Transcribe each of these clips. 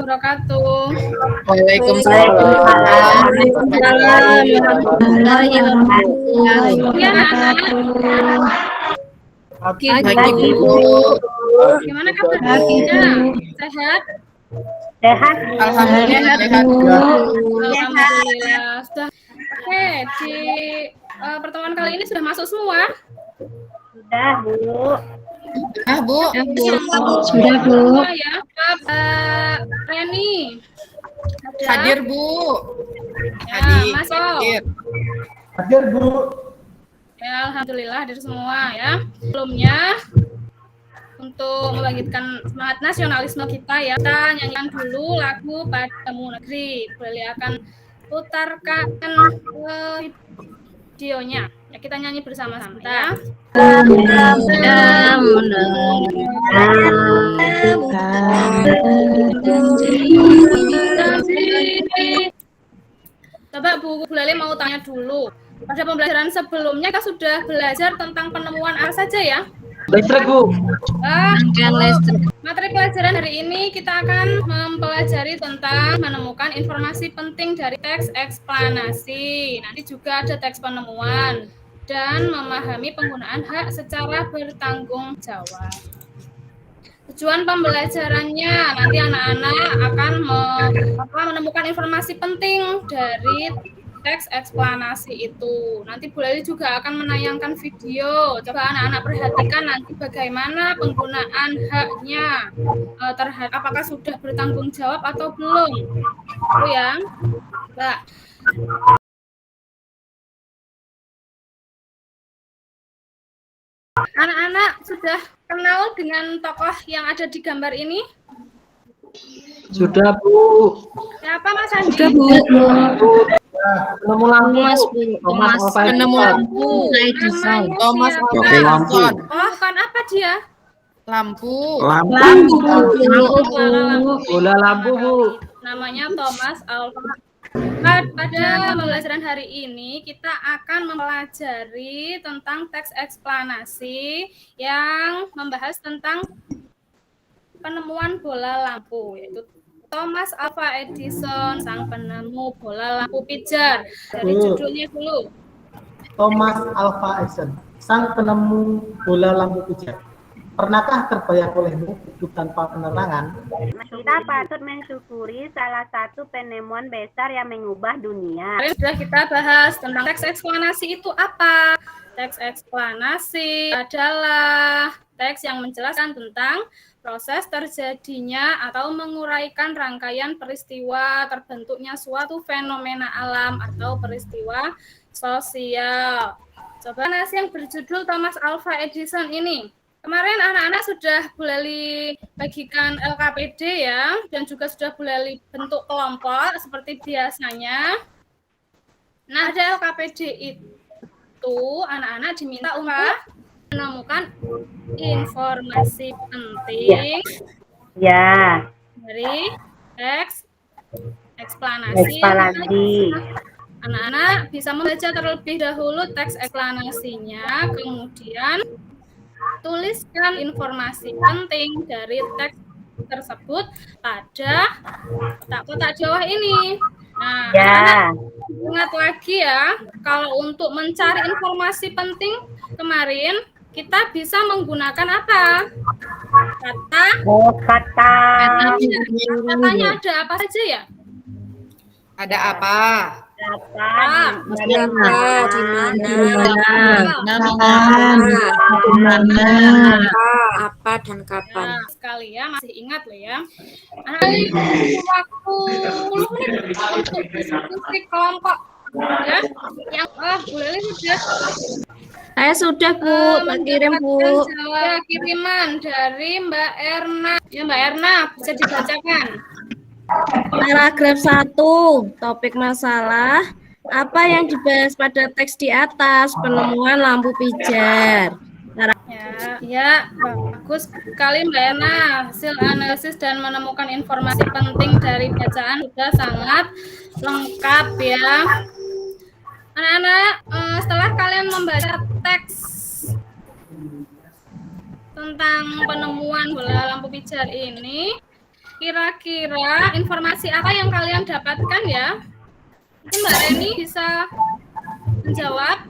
wabarakatuh. Waalaikumsalam. Ya, Pagi, Bu. gimana kabarnya? Sehat? Sehat. Alhamdulillah sehat. Alhamdulillah. Sudah. Oke, di pertemuan kali ini sudah masuk semua? Sudah, Bu. Bu. Sudah, Bu. Ya, Reni. Hadir, Bu. Ya, masuk. Hadir, Bu. Ya, alhamdulillah hadir semua ya. Sebelumnya untuk membangkitkan semangat nasionalisme kita ya, kita nyanyikan dulu lagu Padamu Negeri. Boleh akan putarkan videonya. Ya, kita nyanyi bersama-sama ya. Coba Bu Leli mau tanya dulu. Pada pembelajaran sebelumnya kita sudah belajar tentang penemuan apa saja ya? Listrik, Bu. Materi pelajaran hari ini kita akan mempelajari tentang menemukan informasi penting dari teks eksplanasi. Nanti juga ada teks penemuan dan memahami penggunaan hak secara bertanggung jawab. Tujuan pembelajarannya nanti anak-anak akan menemukan informasi penting dari teks eksplanasi itu. Nanti Bu Leli juga akan menayangkan video. Coba anak-anak perhatikan nanti bagaimana penggunaan haknya terhadap apakah sudah bertanggung jawab atau belum. Itu ya. Mbak. Anak-anak sudah kenal dengan tokoh yang ada di gambar ini? Sudah, Bu. Siapa Mas Andi? Sudah, Bu. Penemu lampu, Thomas penemu lampu. Thomas Edison. Oh, bukan apa dia? Lampu. Bola lampu, Bu. Namanya Thomas Alva. Pada pembelajaran hari ini kita akan mempelajari tentang teks eksplanasi yang membahas tentang penemuan bola lampu, yaitu Thomas Alva Edison, sang penemu bola lampu pijar. Dari judulnya dulu. Thomas Alva Edison, sang penemu bola lampu pijar. Pernahkah terbayang olehmu hidup tanpa penerangan? Kita patut mensyukuri salah satu penemuan besar yang mengubah dunia. Kemarin sudah kita bahas tentang teks eksplanasi itu apa? Teks eksplanasi adalah teks yang menjelaskan tentang proses terjadinya atau menguraikan rangkaian peristiwa terbentuknya suatu fenomena alam atau peristiwa sosial. Coba nasi yang berjudul Thomas Alva Edison ini. Kemarin anak-anak sudah Bu Leli bagikan LKPD ya, dan juga sudah Bu Leli bentuk kelompok seperti biasanya. Nah, ada LKPD itu anak-anak diminta untuk menemukan informasi penting dari teks eksplanasi. Anak-anak bisa membaca terlebih dahulu teks eksplanasinya, kemudian tuliskan informasi penting dari teks tersebut pada kotak-kotak Jawa ini. Nah, anak-anak ingat lagi ya, kalau untuk mencari informasi penting kemarin kita bisa menggunakan apa? Kata. Katanya ada apa saja ya? Ada apa? Di mana, apa dan kapan. Nah, sekali ya, masih ingat loh ya. Waktu 10 menit untuk diskusi kelompok ya. Yang Bu Leli sudah. Saya sudah, Bu. Kirim, Bu. Jawab kiriman dari Mbak Erna. Ya, Mbak Erna, bisa dibacakan. Paragraf 1, topik masalah. Apa yang dibahas pada teks di atas? Penemuan lampu pijar. Ya, bagus sekali Mbak Erna. Hasil analisis dan menemukan informasi penting dari bacaan sudah sangat lengkap ya. Anak-anak, setelah kalian membaca teks tentang penemuan bola lampu pijar ini, Kira-kira informasi apa yang kalian dapatkan ya? Mungkin Mbak Reni bisa menjawab.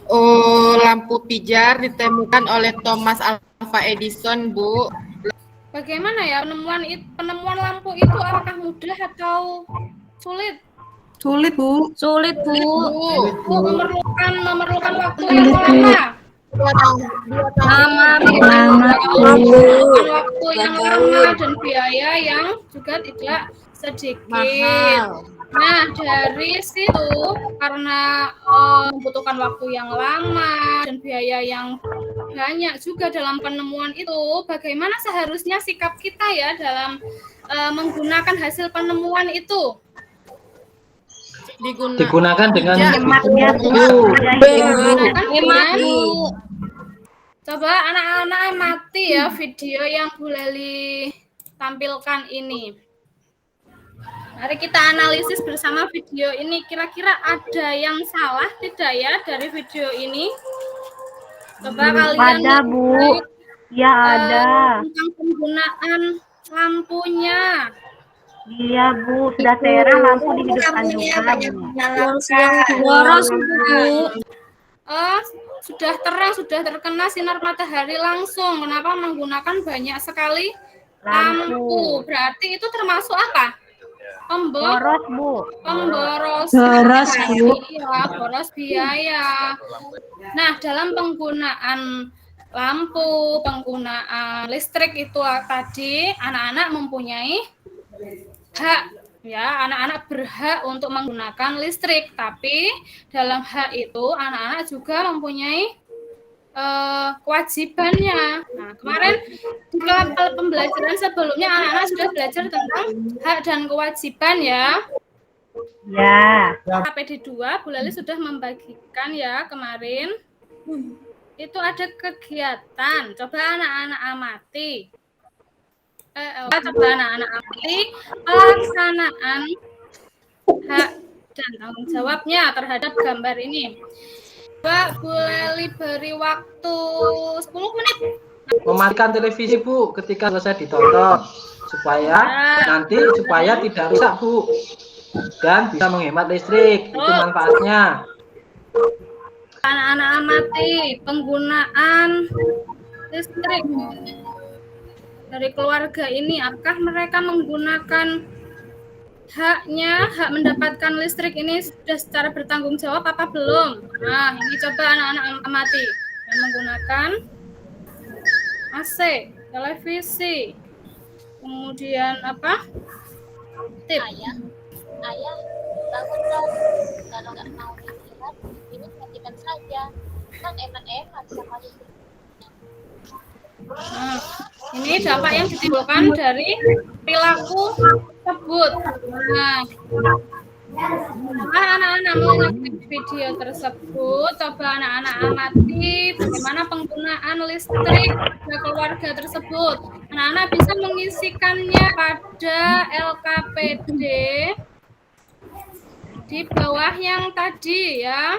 Oh, lampu pijar ditemukan oleh Thomas Alva Edison, Bu. Bagaimana ya penemuan lampu itu apakah mudah atau sulit? Sulit, Bu. Sulit, Bu. Memerlukan waktu yang lama. Memerlukan waktu yang lama dan biaya yang juga tidak sedikit. Mahal. Nah, dari situ karena membutuhkan waktu yang lama dan biaya yang banyak juga dalam penemuan itu, bagaimana seharusnya sikap kita ya dalam menggunakan hasil penemuan itu? Digunakan dengan Hemat ya, Bu. Digunakan dengan Bu. Coba anak-anak amati ya video yang Bu Leli tampilkan ini. Mari kita analisis bersama video ini. Kira-kira ada yang salah tidak ya dari video ini? Coba kalian Ada, Bu. Ya, ada. tentang penggunaan lampunya. Iya, Bu. Sudah terang lampu dihidupkan juga, Bu. Boros, Bu. Sudah terang, sudah terkena sinar matahari langsung. Kenapa menggunakan banyak sekali lampu? Berarti itu termasuk apa? Boros, Bu. Pemboros Boros, Bu. biaya, boros biaya. Nah, dalam penggunaan lampu, penggunaan listrik itu tadi anak-anak mempunyai hak ya, anak-anak berhak untuk menggunakan listrik, tapi dalam hak itu anak-anak juga mempunyai kewajibannya. Nah, kemarin di pembelajaran sebelumnya anak-anak sudah belajar tentang hak dan kewajiban ya. Ya. KPD 2 Bu Leli sudah membagikan ya kemarin. Itu ada kegiatan. Coba anak-anak amati. Pelaksanaan hak dan tanggung jawabnya terhadap gambar ini. Mbak, Bu Leli beri waktu 10 menit. mematikan televisi, Bu, ketika selesai ditonton supaya tidak rusak, Bu, dan bisa menghemat listrik. Itu manfaatnya. Anak-anak amati penggunaan listrik dari keluarga ini. Apakah mereka menggunakan hak mendapatkan listrik ini sudah secara bertanggung jawab apa belum? Nah, ini coba anak-anak amati yang menggunakan AC, televisi, kemudian apa? Tip. Ayah bangun dong, kalau nggak mau istirahat ini matikan saja, kan enak-enak sama listrik. Nah, ini dampak yang ditimbulkan dari perilaku tersebut. Nah, anak-anak mengikuti video tersebut, coba anak-anak amati bagaimana penggunaan listrik pada keluarga tersebut. Anak-anak bisa mengisikannya pada LKPD di bawah yang tadi ya.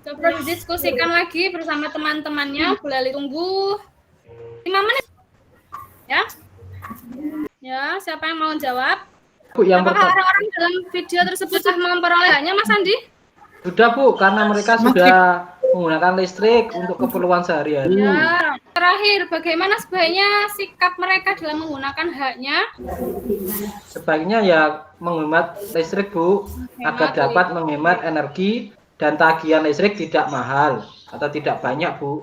Coba didiskusikan lagi bersama teman-temannya. Bu Leli tunggu 5 menit. Ya. Ya, siapa yang mau jawab? Bu, yang Apakah orang-orang dalam video tersebut sudah memperoleh haknya, Mas Andi? sudah, Bu, karena mereka sudah menggunakan listrik untuk keperluan sehari-hari. Ya. Terakhir, bagaimana sebaiknya sikap mereka dalam menggunakan haknya? Sebaiknya ya menghemat listrik, Bu, agar dapat menghemat energi dan tagihan listrik tidak mahal atau tidak banyak, Bu.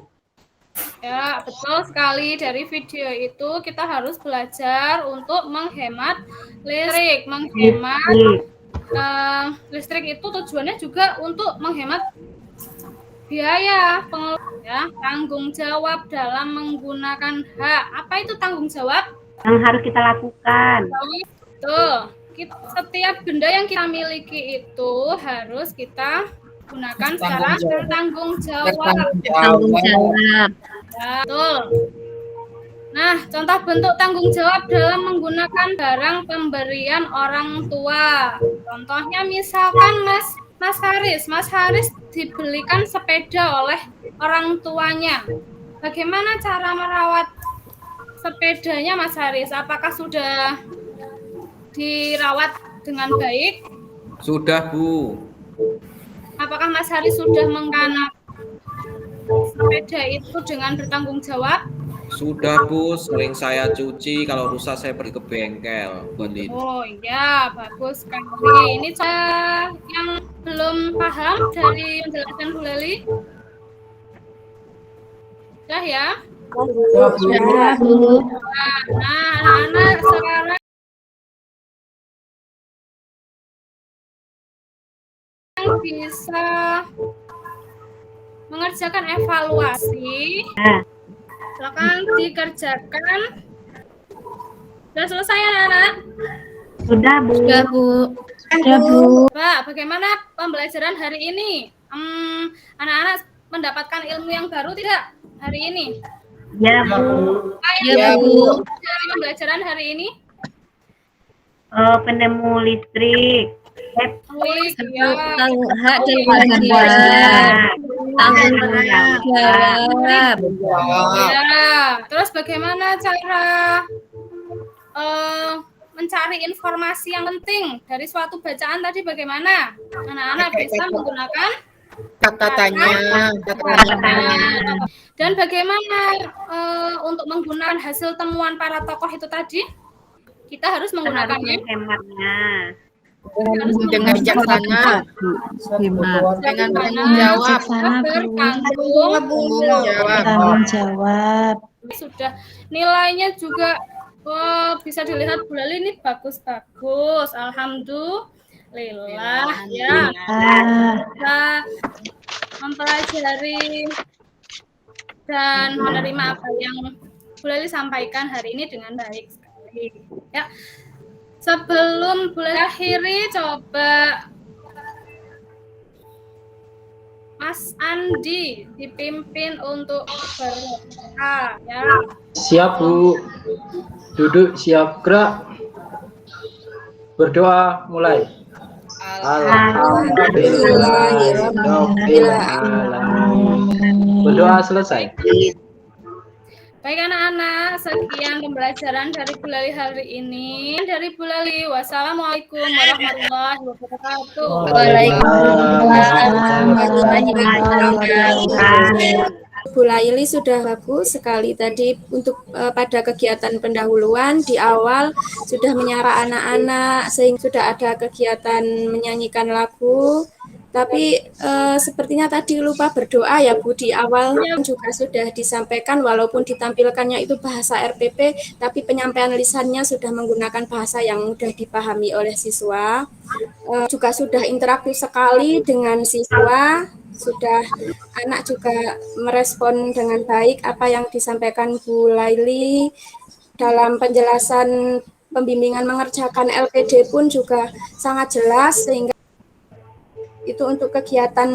Ya, betul sekali. Dari video itu kita harus belajar untuk menghemat listrik. Listrik itu tujuannya juga untuk menghemat biaya ya, tanggung jawab dalam menggunakan hak. Apa itu tanggung jawab? Yang harus kita lakukan. Betul. Setiap benda yang kita miliki itu harus kita gunakan secara bertanggung jawab. Jawab. Ya, betul. Nah, contoh bentuk tanggung jawab dalam menggunakan barang pemberian orang tua. Contohnya misalkan Mas Haris dibelikan sepeda oleh orang tuanya. Bagaimana cara merawat sepedanya Mas Haris? Apakah sudah dirawat dengan baik? Sudah, Bu. Apakah Mas Haris sudah mengkanak sepeda itu dengan bertanggung jawab? Sudah, Bu. Sering saya cuci. Kalau rusak saya pergi ke bengkel. Oh iya, bagus sekali. Ini saya yang belum paham dari penjelasan Bu Leli. Sudah ya? Sudah, Bu. Nah, anak-anak sekarang bisa mengerjakan evaluasi. Silakan dikerjakan. Sudah selesai anak-anak? Sudah, Bu. Sudah, Bu. Sudah, Bu. Pak, bagaimana pembelajaran hari ini? Anak-anak mendapatkan ilmu yang baru tidak hari ini? Ya, Bu. Ya, Bu. Dari pembelajaran hari ini? Penemu listrik. Wih, Hak dan kewajiban. Tanggung jawab. Ya. Terus bagaimana cara mencari informasi yang penting dari suatu bacaan tadi bagaimana? Anak-anak bisa menggunakan Kata tanya. dan bagaimana untuk menggunakan hasil temuan para tokoh itu tadi? Kita harus Harus menggunakannya menghematnya. Dengan bijaksana. Dengan bertanggung jawab. bertanggung jawab. Sudah nilainya juga bisa dilihat Bu Leli ini bagus-bagus. Alhamdulillah ya. Bisa mempelajari dan menerima apa yang Bu Leli sampaikan hari ini dengan baik sekali. Ya. Sebelum Bu Leli akhiri, coba Mas Andi dipimpin untuk berdoa ya. Siap, Bu. Duduk, siap, gerak. Berdoa, mulai. Alhamdulillahirrahmanirrahim. Berdoa selesai. Baik anak-anak, sekian pembelajaran dari Bu Leli hari ini. Dari Bu Leli, wassalamualaikum warahmatullahi wabarakatuh. Waalaikumsalam warahmatullahi wabarakatuh. Bu Laili sudah bagus sekali tadi untuk pada kegiatan pendahuluan di awal sudah menyapa anak-anak sehingga sudah ada kegiatan menyanyikan lagu. Tapi sepertinya tadi lupa berdoa ya Bu, di awal juga sudah disampaikan walaupun ditampilkannya itu bahasa RPP, tapi penyampaian lisannya sudah menggunakan bahasa yang mudah dipahami oleh siswa. Juga sudah interaktif sekali dengan siswa, sudah anak juga merespon dengan baik apa yang disampaikan Bu Laili. Dalam penjelasan pembimbingan mengerjakan LPD pun juga sangat jelas sehingga itu untuk kegiatan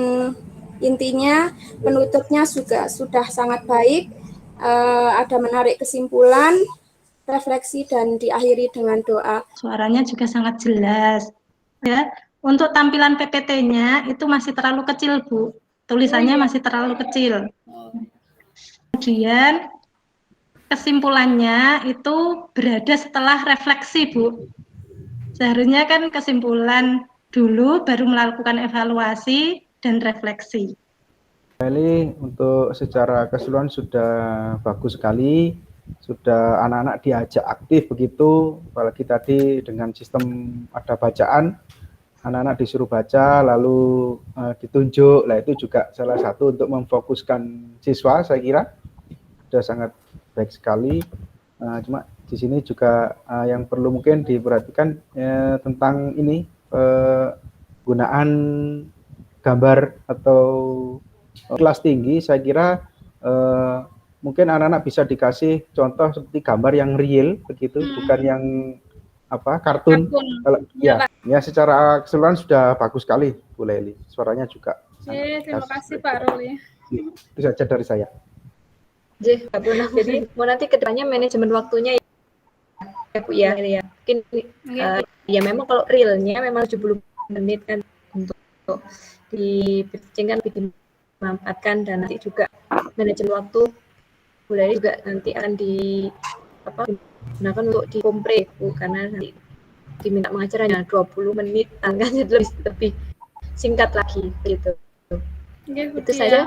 intinya, penutupnya juga sudah sangat baik, ada menarik kesimpulan, refleksi, dan diakhiri dengan doa. Suaranya juga sangat jelas. Ya, untuk tampilan PPT-nya itu masih terlalu kecil, Bu. Tulisannya masih terlalu kecil. Kemudian kesimpulannya itu berada setelah refleksi, Bu. Seharusnya kan kesimpulan dulu baru melakukan evaluasi dan refleksi. Eli untuk secara keseluruhan sudah bagus sekali, sudah anak-anak diajak aktif begitu, apalagi tadi dengan sistem ada bacaan, anak-anak disuruh baca lalu ditunjuk, lah itu juga salah satu untuk memfokuskan siswa, saya kira sudah sangat baik sekali. Cuma di sini juga yang perlu mungkin diperhatikan tentang ini, penggunaan gambar atau kelas tinggi, saya kira mungkin anak-anak bisa dikasih contoh seperti gambar yang real begitu, bukan yang kartun. Kalau ya secara keseluruhan sudah bagus sekali Bu Leli, suaranya juga. Terima kasih Pak Ruli. Itu saja dari saya. Jadi mau nanti kedepannya manajemen waktunya ya Bu ya. Mungkin ya memang kalau realnya memang 70 menit kan untuk dipicingkan, dimanfaatkan, dan nanti juga manajemen waktu mulai juga nanti akan gunakan untuk di kompre Bu, karena nanti diminta mengajar hanya 20 menit, kan jadi lebih singkat lagi gitu. Oke, Bu Itu Tia. saja